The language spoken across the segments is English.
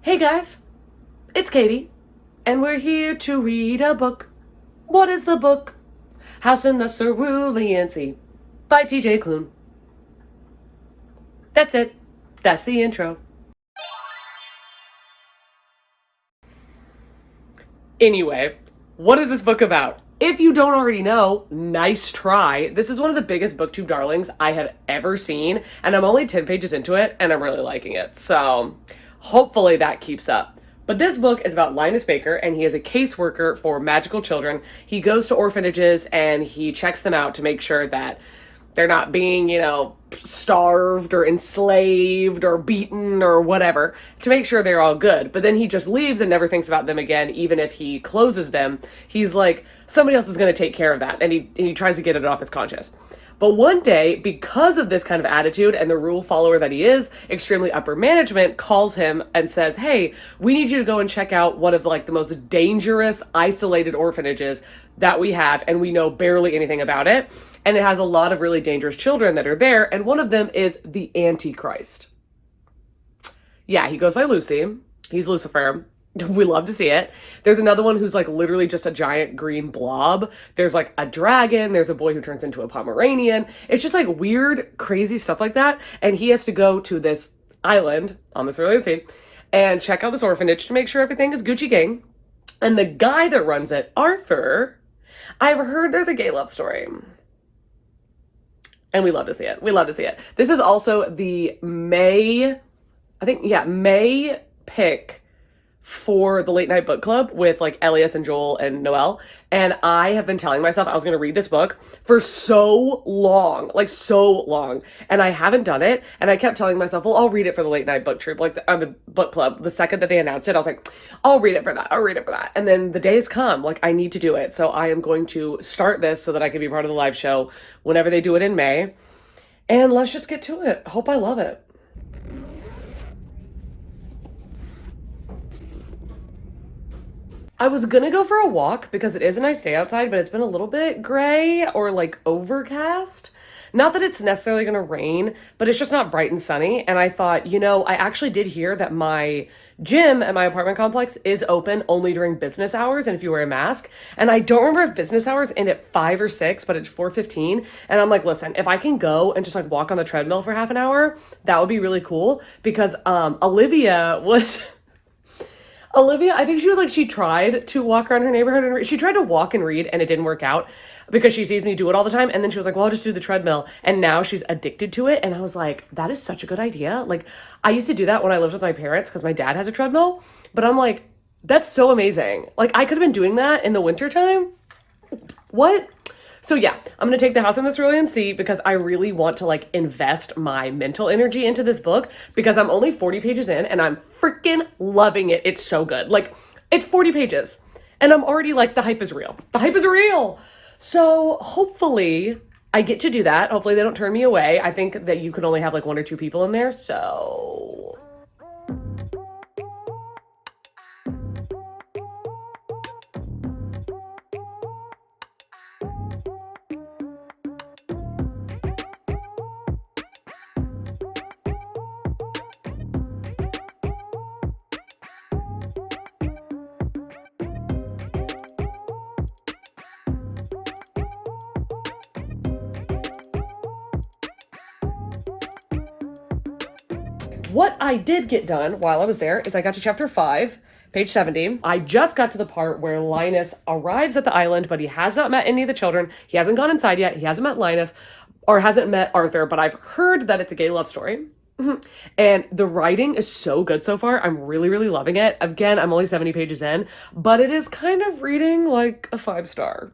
Hey guys, it's Katie, and we're here to read a book. What is the book? House in the Cerulean Sea by TJ Klune. That's it. That's the intro. Anyway, what is this book about? If you don't already know, nice try. This is one of the biggest booktube darlings I have ever seen, and I'm only 10 pages into it, and I'm really liking it. So hopefully that keeps up. But this book is about Linus Baker, and he is a caseworker for magical children. He goes to orphanages and he checks them out to make sure that they're not being, starved or enslaved or beaten or whatever, to make sure they're all good. But then he just leaves and never thinks about them again, even if he closes them. He's like, somebody else is going to take care of that. And he tries to get it off his conscience. But one day, because of this kind of attitude and the rule follower that he is, extremely upper management calls him and says, hey, we need you to go and check out one of the most dangerous, isolated orphanages that we have, and we know barely anything about it. And it has a lot of really dangerous children that are there, and one of them is the Antichrist. Yeah, he goes by Lucy. He's Lucifer. We love to see it. There's another one who's literally just a giant green blob. There's a dragon. There's a boy who turns into a Pomeranian. It's just weird, crazy stuff like that. And he has to go to this island on the Cerulean Sea and check out this orphanage to make sure everything is Gucci gang. And the guy that runs it, Arthur, I've heard there's a gay love story. And we love to see it. We love to see it. This is also the May pick for the late night book club with Elias and Joel and Noelle. And I have been telling myself I was going to read this book for so long, and I haven't done it. And I kept telling myself, well, I'll read it for the late night book troop, the book club. The second that they announced it, I was like, I'll read it for that. And then the days come, I need to do it. So I am going to start this so that I can be part of the live show whenever they do it in May. And let's just get to it. Hope I love it. I was gonna go for a walk because it is a nice day outside, but it's been a little bit gray or overcast. Not that it's necessarily gonna rain, but it's just not bright and sunny. And I thought, I actually did hear that my gym at my apartment complex is open only during business hours and if you wear a mask. And I don't remember if business hours end at 5 or 6, but it's 4:15. And I'm like, listen, if I can go and just walk on the treadmill for half an hour, that would be really cool. Because Olivia, I think she was she tried to walk around her neighborhood and read. She tried to walk and read and it didn't work out because she sees me do it all the time. And then she was like, well, I'll just do the treadmill. And now she's addicted to it. And I was like, that is such a good idea. I used to do that when I lived with my parents because my dad has a treadmill. But I'm like, that's so amazing. I could have been doing that in the wintertime. What? So yeah, I'm going to take the House in the Cerulean Sea because I really want to invest my mental energy into this book because I'm only 40 pages in and I'm freaking loving it. It's so good. It's 40 pages and I'm already the hype is real. The hype is real. So hopefully I get to do that. Hopefully they don't turn me away. I think that you could only have 1 or 2 people in there. So what I did get done while I was there is I got to chapter 5, page 70. I just got to the part where Linus arrives at the island, but he has not met any of the children. He hasn't gone inside yet. He hasn't met Linus or hasn't met Arthur, but I've heard that it's a gay love story. And the writing is so good so far. I'm really, really loving it. Again, I'm only 70 pages in, but it is kind of reading like a 5-star.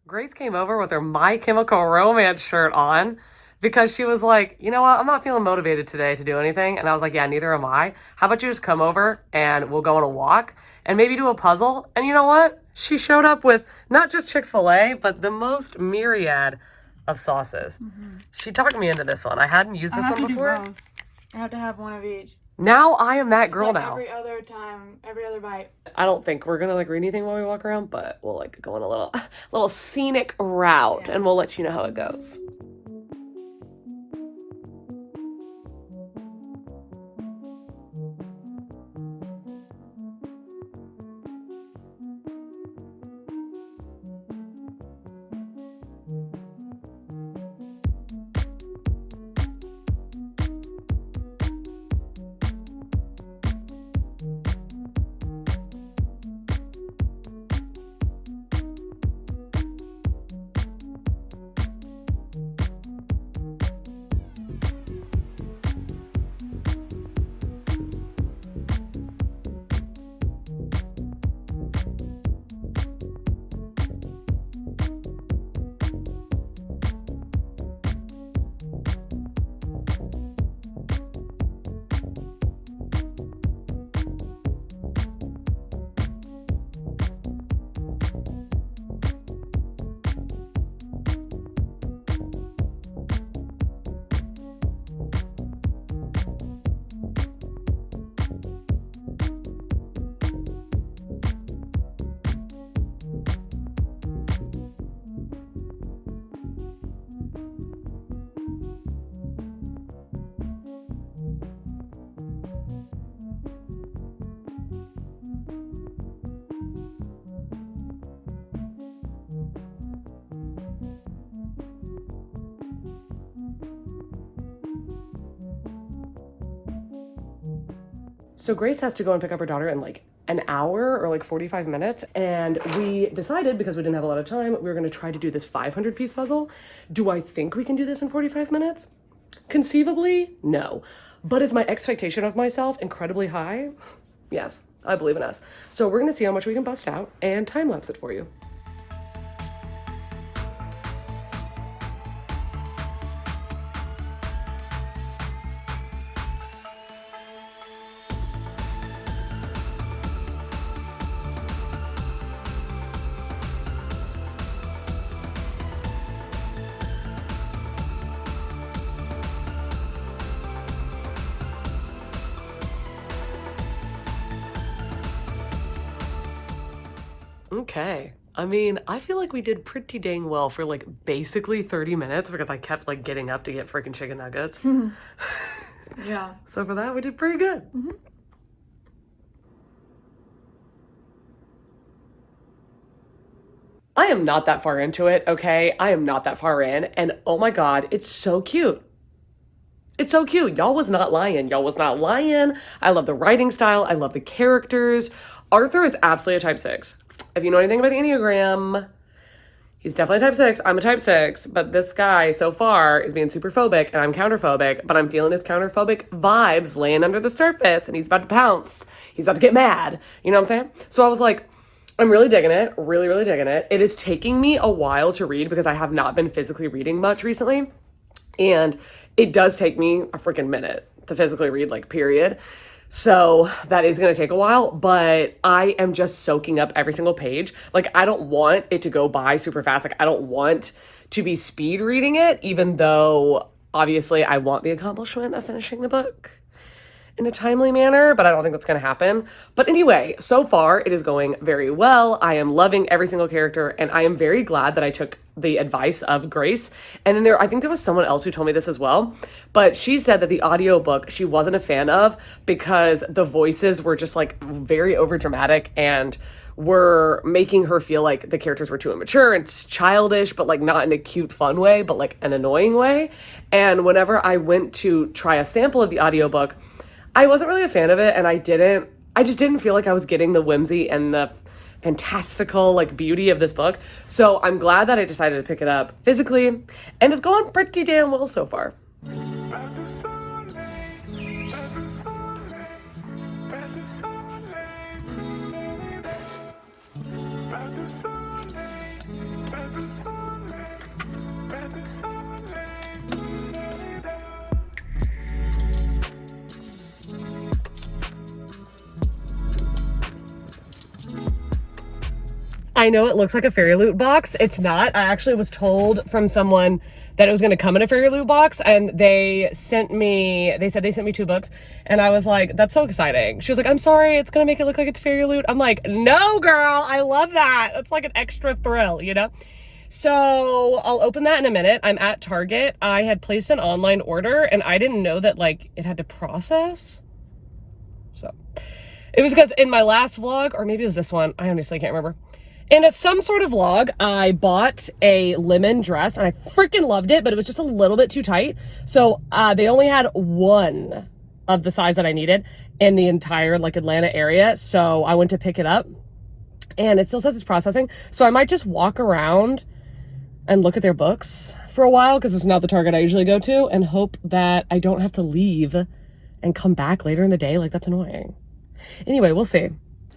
Grace came over with her My Chemical Romance shirt on because she was like, you know what? I'm not feeling motivated today to do anything. And I was like, yeah, neither am I. How about you just come over and we'll go on a walk and maybe do a puzzle? And you know what? She showed up with not just Chick-fil-A, but the most myriad of sauces. Mm-hmm. She talked me into this one. I hadn't used this one before. I have to have one of each. Now I am that girl now. Every other time, every other bite. I don't think we're gonna read anything while we walk around, but we'll go on a little scenic route and we'll let you know how it goes. So Grace has to go and pick up her daughter in like an hour or like 45 minutes. And we decided, because we didn't have a lot of time, we were going to try to do this 500-piece puzzle. Do I think we can do this in 45 minutes? Conceivably, no. But is my expectation of myself incredibly high? Yes, I believe in us. So we're going to see how much we can bust out and time-lapse it for you. Okay. I mean, I feel like we did pretty dang well for like basically 30 minutes because I kept like getting up to get freaking chicken nuggets. Yeah. So for that, we did pretty good. I am not that far into it, okay? I am not that far in. And oh my God, it's so cute. It's so cute. Y'all was not lying. Y'all was not lying. I love the writing style. I love the characters. Arthur is absolutely a type 6. If you know anything about the Enneagram, he's definitely a type 6. I'm a type 6, but this guy so far is being super phobic and I'm counterphobic, but I'm feeling his counterphobic vibes laying under the surface and he's about to pounce. He's about to get mad. You know what I'm saying? So I was like, I'm really digging it. Really, really digging it. It is taking me a while to read because I have not been physically reading much recently. And it does take me a freaking minute to physically read, like, period. So that is going to take a while, but I am just soaking up every single page. Like, I don't want it to go by super fast. Like, I don't want to be speed reading it, even though obviously I want the accomplishment of finishing the book in a timely manner, but I don't think that's going to happen. But anyway, so far it is going very well. I am loving every single character, and I am very glad that I took the advice of Grace. And then I think there was someone else who told me this as well, but she said that the audiobook she wasn't a fan of because the voices were just like very overdramatic and were making her feel like the characters were too immature and childish, but like not in a cute, fun way, but like an annoying way. And whenever I went to try a sample of the audiobook, I wasn't really a fan of it, and I just didn't feel like I was getting the whimsy and the fantastical like beauty of this book. So I'm glad that I decided to pick it up physically, and it's going pretty damn well so far. I know it looks like a Fairy Loot box. It's not. I actually was told from someone that it was going to come in a Fairy Loot box, and they said they sent me 2 books, and I was like, that's so exciting. She was like, I'm sorry, it's going to make it look like it's Fairy Loot. I'm like, no, girl, I love that. It's like an extra thrill, you know? So I'll open that in a minute. I'm at Target. I had placed an online order, and I didn't know that like it had to process. So it was because in my last vlog, or maybe it was this one, I honestly can't remember. And it's some sort of vlog, I bought a lemon dress and I freaking loved it, but it was just a little bit too tight. So they only had one of the size that I needed in the entire like Atlanta area. So I went to pick it up and it still says it's processing. So I might just walk around and look at their books for a while because it's not the Target I usually go to, and hope that I don't have to leave and come back later in the day. Like, that's annoying. Anyway, we'll see.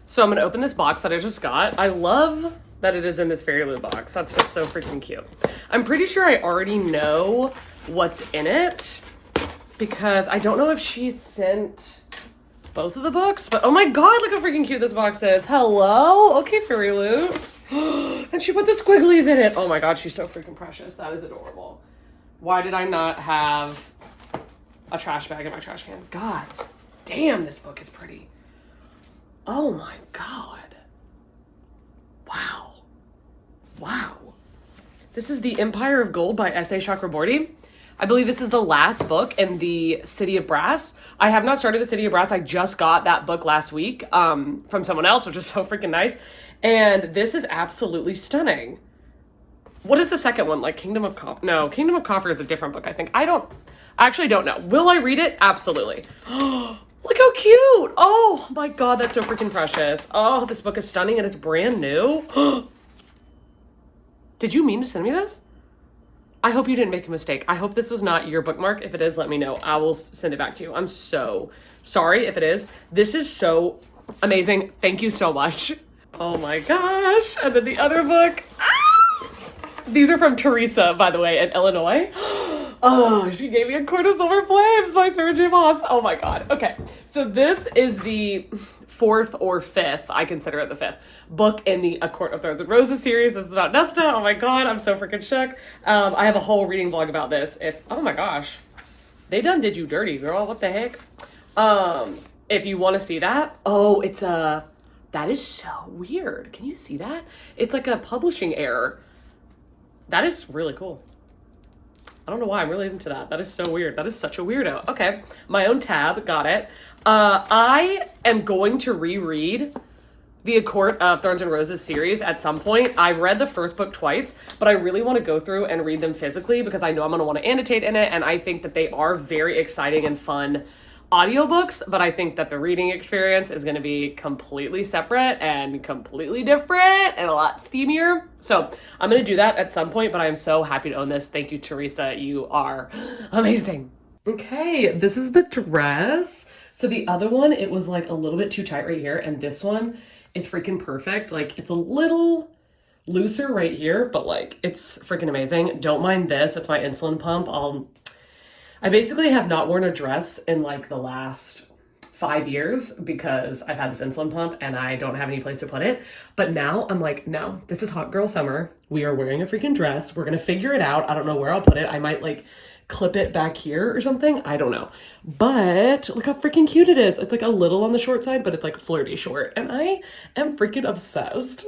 So I'm going to open this box that I just got. I love that it is in this Fairy Loot box. That's just so freaking cute. I'm pretty sure I already know what's in it because I don't know if she sent both of the books, but oh my God, look how freaking cute this box is. Hello? Okay, Fairy Loot. And she put the squigglies in it. Oh my God, she's so freaking precious. That is adorable. Why did I not have a trash bag in my trash can? God damn, this book is pretty. Oh my God. Wow. Wow. This is The Empire of Gold by S.A. Chakraborty. I believe this is the last book in the City of Brass. I have not started the City of Brass. I just got that book last week from someone else, which is so freaking nice. And this is absolutely stunning. What is the second one? Like Kingdom of Copper? No, Kingdom of Copper is a different book, I think. I actually don't know. Will I read it? Absolutely. Look how cute. Oh my God, that's so freaking precious. Oh, this book is stunning and it's brand new. Did you mean to send me this? I hope you didn't make a mistake. I hope this was not your bookmark. If it is, let me know. I will send it back to you. I'm so sorry if it is. This is so amazing. Thank you so much. Oh my gosh. And then the other book. Ah! These are from Teresa, by the way, in Illinois. Oh, she gave me a Court of Silver Flames by Sarah J. Maas. Oh my God. Okay. So this is the fourth or fifth, I consider it the fifth, book in the A Court of Thorns and Roses series. This is about Nesta. Oh my God. I'm so freaking shook. I have a whole reading vlog about this. Oh my gosh. They done did you dirty, girl. What the heck? If you want to see that. Oh, that is so weird. Can you see that? It's like a publishing error. That is really cool. I don't know why I'm really into that. That is so weird. That is such a weirdo. Okay. My own tab. Got it. I am going to reread the A Court of Thorns and Roses series at some point. I've read the first book twice, but I really want to go through and read them physically because I know I'm going to want to annotate in it. And I think that they are very exciting and fun audiobooks, but I think that the reading experience is going to be completely separate and completely different and a lot steamier. So I'm going to do that at some point, but I am so happy to own this. Thank you, Teresa. You are amazing. Okay, this is the dress. So the other one, it was like a little bit too tight right here, and this one is freaking perfect. Like, it's a little looser right here, but like, it's freaking amazing. Don't mind this. It's my insulin pump. I basically have not worn a dress in like the last 5 years because I've had this insulin pump and I don't have any place to put it. But now I'm like, no, this is hot girl summer. We are wearing a freaking dress. We're going to figure it out. I don't know where I'll put it. I might like clip it back here or something. I don't know. But look how freaking cute it is. It's like a little on the short side, but it's like flirty short. And I am freaking obsessed.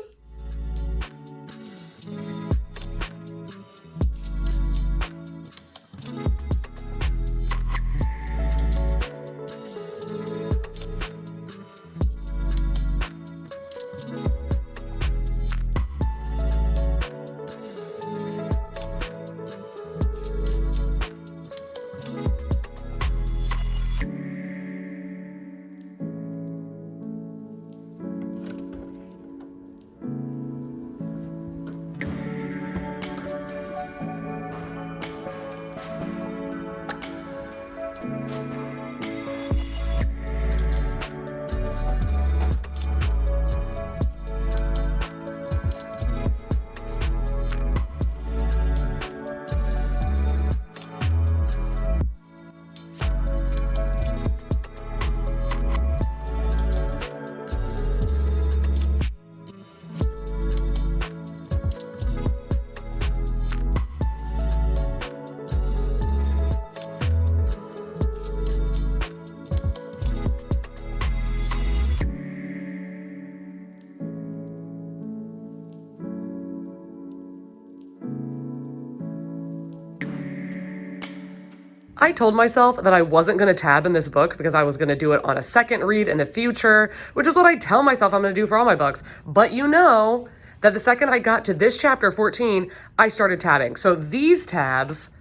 I told myself that I wasn't going to tab in this book because I was going to do it on a second read in the future, which is what I tell myself I'm going to do for all my books. But you know that the second I got to this chapter 14, I started tabbing. So these tabs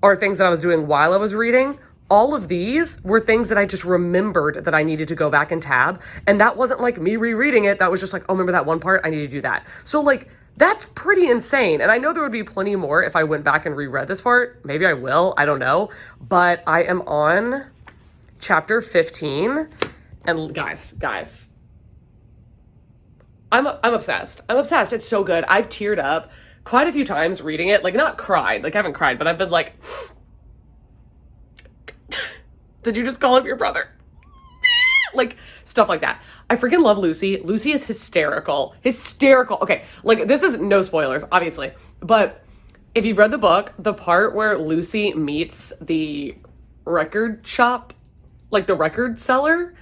are things that I was doing while I was reading. All of these were things that I just remembered that I needed to go back and tab. And that wasn't like me rereading it. That was just like, oh, remember that one part? I need to do that. So like, that's pretty insane. And I know there would be plenty more if I went back and reread this part. Maybe I will. I don't know. But I am on chapter 15. And guys, I'm obsessed. I'm obsessed. It's so good. I've teared up quite a few times reading it. Like, not cried. Like, I haven't cried, but I've been like, did you just call him your brother? Like, stuff like that. I freaking love Lucy. Lucy is hysterical. Hysterical. Okay, like, this is no spoilers, obviously. But if you've read the book, the part where Lucy meets the record shop, like the record seller,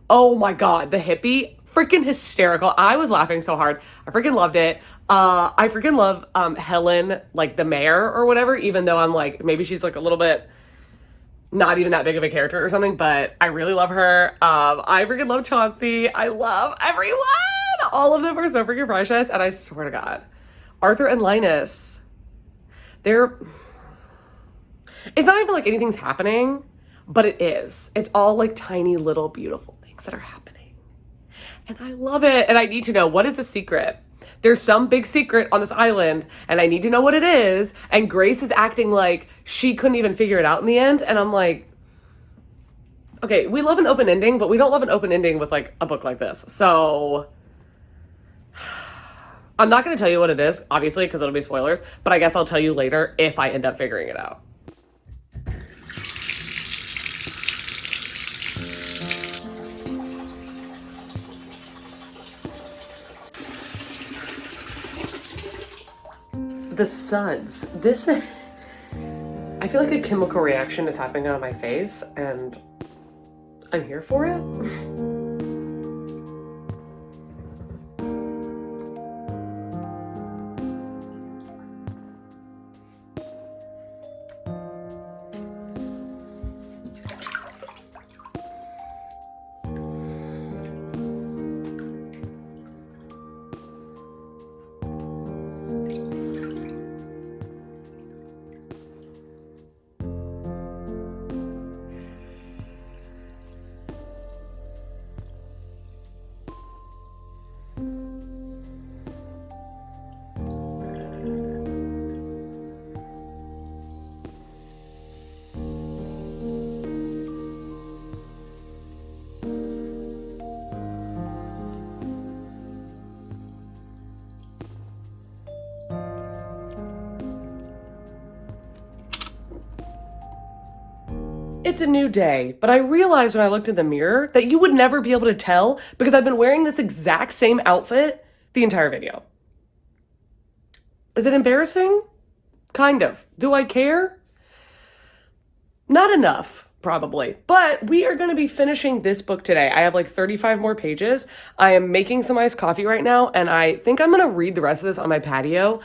oh my God, the hippie, freaking hysterical. I was laughing so hard. I freaking loved it. I freaking love Helen, like the mayor or whatever, even though I'm like, maybe she's like a little bit not even that big of a character or something, but I really love her. I freaking love Chauncey. I love everyone. All of them are so freaking precious. And I swear to God, Arthur and Linus, it's not even like anything's happening, but it is. It's all like tiny little beautiful things that are happening. And I love it. And I need to know, what is the secret? There's some big secret on this island and I need to know what it is. And Grace is acting like she couldn't even figure it out in the end. And I'm like, okay, we love an open ending, but we don't love an open ending with like a book like this. So I'm not going to tell you what it is, obviously, because it'll be spoilers, but I guess I'll tell you later if I end up figuring it out. The suds. This, I feel like a chemical reaction is happening on my face, and I'm here for it. It's a new day, but I realized when I looked in the mirror that you would never be able to tell because I've been wearing this exact same outfit the entire video. Is it embarrassing? Kind of. Do I care? Not enough, probably. But we are going to be finishing this book today. I have like 35 more pages. I am making some iced coffee right now, and I think I'm going to read the rest of this on my patio.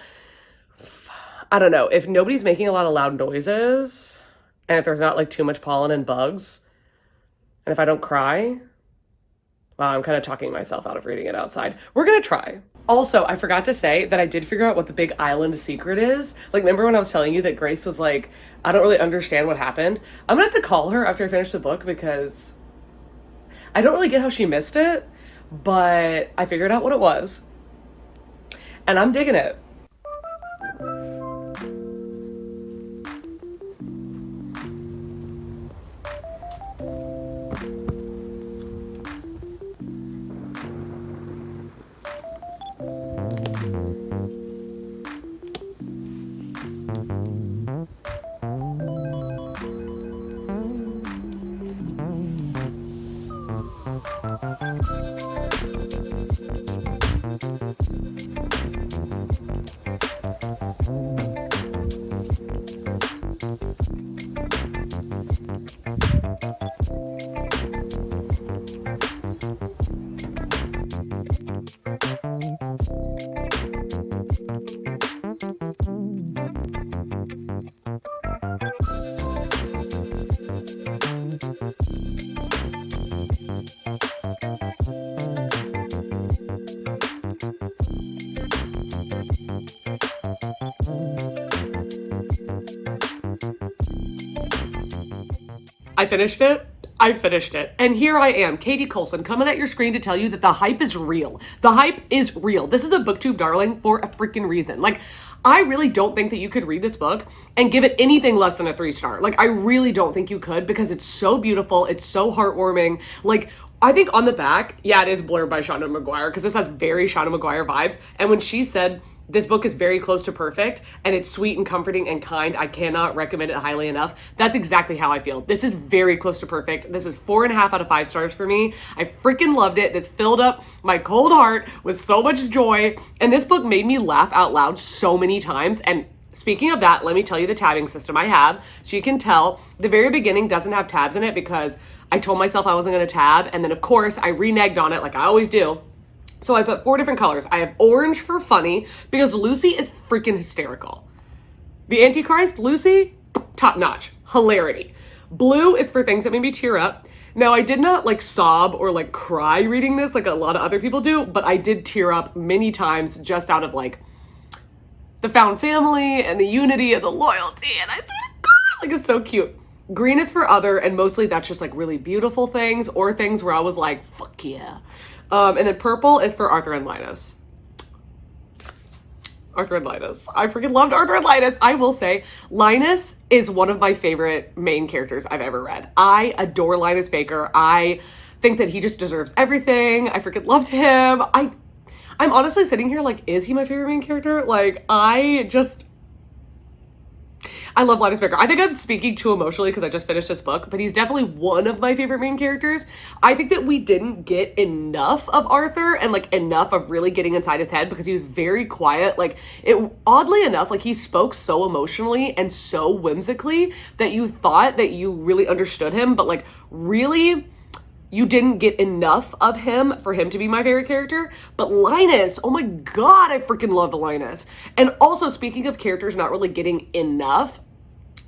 I don't know. If nobody's making a lot of loud noises, and if there's not like too much pollen and bugs, and if I don't cry, wow, I'm kind of talking myself out of reading it outside. We're going to try. Also, I forgot to say that I did figure out what the big island secret is. Like, remember when I was telling you that Grace was like, I don't really understand what happened? I'm going to have to call her after I finish the book because I don't really get how she missed it, but I figured out what it was. And I'm digging it. I finished it. And here I am, Katie Colson, coming at your screen to tell you that the hype is real. The hype is real. This is a booktube darling for a freaking reason. Like, I really don't think that you could read this book and give it anything less than a 3-star. Like, I really don't think you could because it's so beautiful. It's so heartwarming. Like, I think on the back, yeah, it is blurred by Shauna Maguire because this has very Shauna Maguire vibes. And when she said, this book is very close to perfect and it's sweet and comforting and kind, I cannot recommend it highly enough. That's exactly how I feel. This is very close to perfect. This is 4.5 out of 5 stars for me. I freaking loved it. This filled up my cold heart with so much joy. And this book made me laugh out loud so many times. And speaking of that, let me tell you the tabbing system I have. So you can tell the very beginning doesn't have tabs in it because I told myself I wasn't going to tab. And then of course I reneged on it like I always do. So I put 4 different colors. I have orange for funny because Lucy is freaking hysterical. The Antichrist, Lucy, top notch, hilarity. Blue is for things that made me tear up. Now I did not like sob or like cry reading this like a lot of other people do, but I did tear up many times just out of like the found family and the unity and the loyalty. And I swear to God, like it's so cute. Green is for other, and mostly that's just like really beautiful things or things where I was like, fuck yeah. And then purple is for Arthur and Linus. Arthur and Linus. I freaking loved Arthur and Linus. I will say, Linus is one of my favorite main characters I've ever read. I adore Linus Baker. I think that he just deserves everything. I freaking loved him. I'm honestly sitting here like, is he my favorite main character? Like, I love Linus Baker. I think I'm speaking too emotionally because I just finished this book, but he's definitely one of my favorite main characters. I think that we didn't get enough of Arthur and like enough of really getting inside his head because he was very quiet. Like oddly enough, like he spoke so emotionally and so whimsically that you thought that you really understood him, but like really you didn't get enough of him for him to be my favorite character. But Linus, oh my God, I freaking loved Linus. And also speaking of characters not really getting enough,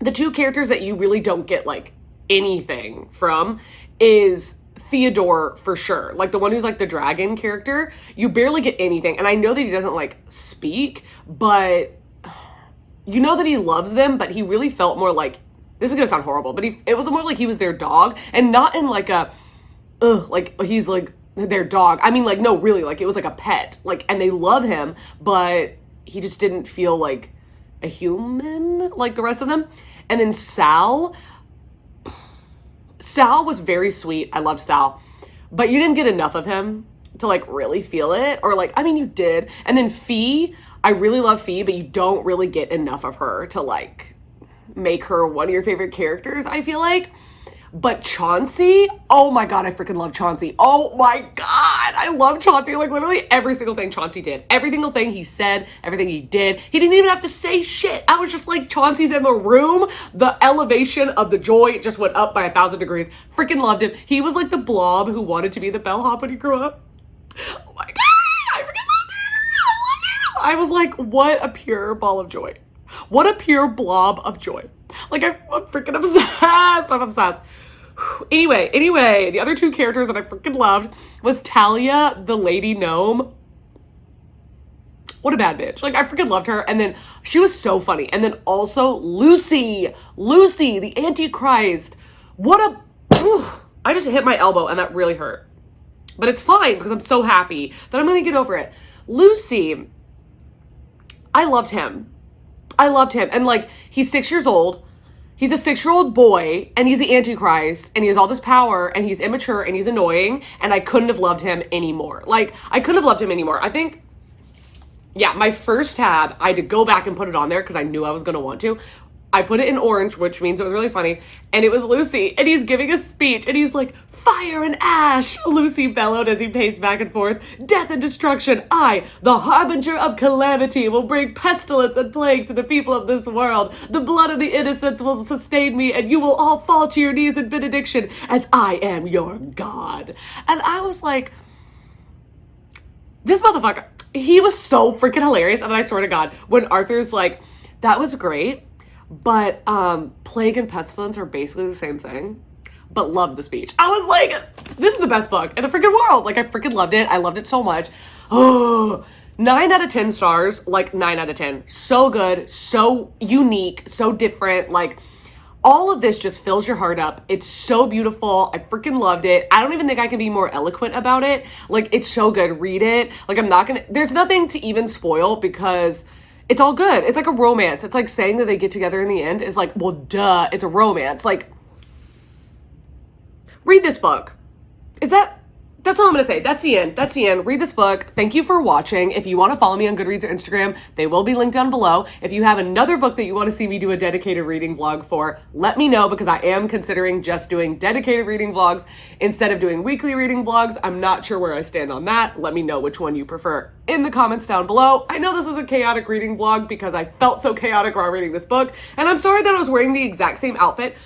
the two characters that you really don't get like anything from is Theodore for sure. Like the one who's like the dragon character, you barely get anything. And I know that he doesn't like speak, but you know that he loves them, but he really felt more like, this is gonna sound horrible, but it was more like he was their dog and not in like a, like he's like their dog. I mean like, no, really, like it was like a pet, like, and they love him, but he just didn't feel like a human like the rest of them. And then Sal was very sweet. I love Sal, but you didn't get enough of him to like really feel it, or like, I mean, you did. And then Fee, I really love Fee, but you don't really get enough of her to like make her one of your favorite characters, I feel like. But Chauncey, oh my God, I freaking love Chauncey. Oh my God, I love Chauncey. Like literally every single thing Chauncey did, every single thing he said, everything he did. He didn't even have to say shit. I was just like, Chauncey's in the room. The elevation of the joy just went up by 1,000 degrees. Freaking loved him. He was like the blob who wanted to be the bellhop when he grew up. Oh my God, I freaking loved him. I loved him. I was like, what a pure ball of joy. What a pure blob of joy. Like I'm freaking obsessed. I'm obsessed. Anyway, the other two characters that I freaking loved was Talia, the lady gnome. What a bad bitch. Like I freaking loved her. And then she was so funny. And then also Lucy, the Antichrist. I just hit my elbow and that really hurt. But it's fine because I'm so happy that I'm going to get over it. Lucy, I loved him. And like, he's 6 years old. He's a 6-year-old boy and he's the Antichrist and he has all this power and he's immature and he's annoying and I couldn't have loved him anymore. I think, yeah, my first tab, I had to go back and put it on there because I knew I was going to want to. I put it in orange, which means it was really funny. And it was Lucy and he's giving a speech and he's like, fire and ash, Lucy bellowed as he paced back and forth. Death and destruction, I, the harbinger of calamity, will bring pestilence and plague to the people of this world. The blood of the innocents will sustain me and you will all fall to your knees in benediction as I am your God. And I was like, this motherfucker, he was so freaking hilarious. And then I swear to God, when Arthur's like, that was great, but plague and pestilence are basically the same thing. But loved the speech. I was like, this is the best book in the freaking world. Like I freaking loved it. I loved it so much. Oh, 9 out of 10 stars, like 9 out of 10. So good, so unique, so different. Like all of this just fills your heart up. It's so beautiful. I freaking loved it. I don't even think I can be more eloquent about it. Like it's so good. Read it. Like there's nothing to even spoil because it's all good. It's like a romance. It's like saying that they get together in the end is like, well, duh, it's a romance. Like, read this book. That's all I'm going to say. That's the end. Read this book. Thank you for watching. If you want to follow me on Goodreads or Instagram, they will be linked down below. If you have another book that you want to see me do a dedicated reading vlog for, let me know because I am considering just doing dedicated reading vlogs instead of doing weekly reading vlogs. I'm not sure where I stand on that. Let me know which one you prefer in the comments down below. I know this was a chaotic reading vlog because I felt so chaotic while reading this book, and I'm sorry that I was wearing the exact same outfit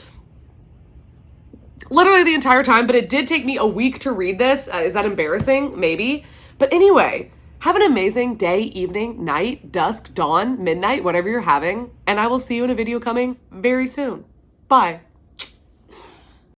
literally the entire time, but it did take me a week to read this. Is that embarrassing? Maybe. But anyway, have an amazing day, evening, night, dusk, dawn, midnight, whatever you're having, and I will see you in a video coming very soon. Bye.